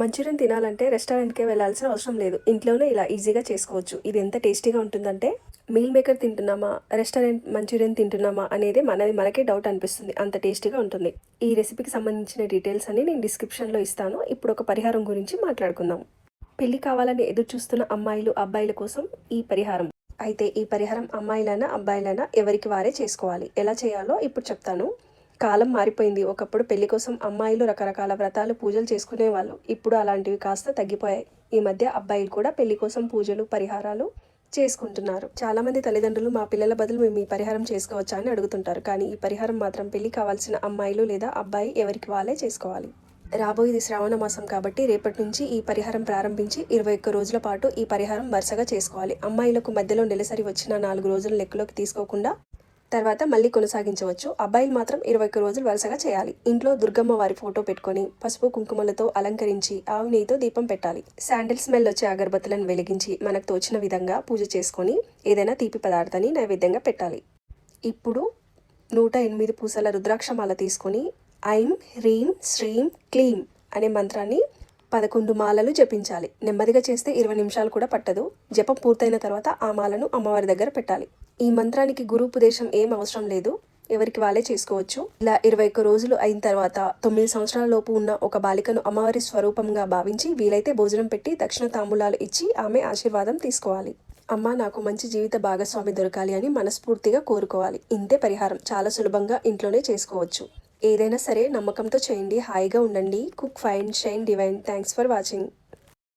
Manchurian తినాలంటే రెస్టారెంట్‌కే వెళ్ళాల్సిన అవసరం లేదు. ఇంట్లోనే ఇలా ఈజీగా చేసుకోవచ్చు. ఇది ఎంత టేస్టీగా ఉంటుందంటే మీల్ మేకర్ తింటున్నామా, రెస్టారెంట్ మంచూరియన్ తింటున్నామా అనేది మనకే డౌట్ అనిపిస్తుంది. అంత టేస్టీగా ఉంటుంది. ఈ రెసిపీకి సంబంధించిన డీటెయిల్స్ అన్నీ నేను డిస్క్రిప్షన్‌లో ఇస్తాను. ఇప్పుడు ఒక పరిహారం గురించి మాట్లాడుకుందాం. పెళ్లి కావాలని ఎదురు చూస్తున్న అమ్మాయిలు, అబ్బాయిల కోసం ఈ పరిహారం. అయితే ఈ పరిహారం అమ్మాయిలైనా, అబ్బాయిలైనా ఎవరికి వారే చేసుకోవాలి. ఎలా చేయాలో ఇప్పుడు చెప్తాను. కాలం మారిపోయింది. ఒకప్పుడు పెళ్లి కోసం అమ్మాయిలు రకరకాల వ్రతాలు, పూజలు చేసుకునేవాళ్ళు. ఇప్పుడు అలాంటివి కాస్త తగ్గిపోయాయి. ఈ మధ్య అబ్బాయిలు కూడా పెళ్లి కోసం పూజలు, పరిహారాలు చేసుకుంటున్నారు. చాలామంది తల్లిదండ్రులు మా పిల్లల బదులు మేము ఈ పరిహారం చేసుకోవచ్చా అని అడుగుతుంటారు. కానీ ఈ పరిహారం మాత్రం పెళ్లి కావాల్సిన అమ్మాయిలు లేదా అబ్బాయి ఎవరికి వాళ్ళే చేసుకోవాలి. రాబోయేది శ్రావణ మాసం కాబట్టి రేపటి నుంచి ఈ పరిహారం ప్రారంభించి 21 రోజుల పాటు ఈ పరిహారం వరుసగా చేసుకోవాలి. అమ్మాయిలకు మధ్యలో నెలసరి వచ్చిన 4 రోజులు లెక్కలోకి తీసుకోకుండా తర్వాత మళ్ళీ కొనసాగించవచ్చు. అబ్బాయిలు మాత్రం 21 రోజులు వరుసగా చేయాలి. ఇంట్లో దుర్గమ్మ వారి ఫోటో పెట్టుకొని పసుపు కుంకుమలతో అలంకరించి ఆవు నెయ్యితో దీపం పెట్టాలి. శాండిల్ స్మెల్ వచ్చే అగరబత్తులను వెలిగించి మనకు తోచిన విధంగా పూజ చేసుకొని ఏదైనా తీపి పదార్థాన్ని నైవేద్యంగా పెట్టాలి. ఇప్పుడు 108 పూసల రుద్రాక్షమాల తీసుకొని ఐం హ్రీం శ్రీం క్లీం అనే మంత్రాన్ని 11 మాలలు జపించాలి. నెమ్మదిగా చేస్తే 20 నిమిషాలు కూడా పట్టదు. జపం పూర్తయిన తర్వాత ఆ మాలను అమ్మవారి దగ్గర పెట్టాలి. ఈ మంత్రానికి గురూపదేశం ఏం అవసరం లేదు. ఎవరికి వాళ్ళే చేసుకోవచ్చు. ఇలా 21 రోజులు అయిన తర్వాత 9 సంవత్సరాల లోపు ఉన్న ఒక బాలికను అమ్మవారి స్వరూపంగా భావించి వీలైతే భోజనం పెట్టి దక్షిణ తాంబూలాలు ఇచ్చి ఆమె ఆశీర్వాదం తీసుకోవాలి. అమ్మ నాకు మంచి జీవిత భాగస్వామి దొరకాలి అని మనస్ఫూర్తిగా కోరుకోవాలి. ఇంతే పరిహారం. చాలా సులభంగా ఇంట్లోనే చేసుకోవచ్చు. ఏదైనా సరే నమ్మకంతో చేయండి. హాయిగా ఉండండి. Cook fine shine divine. Thanks for watching.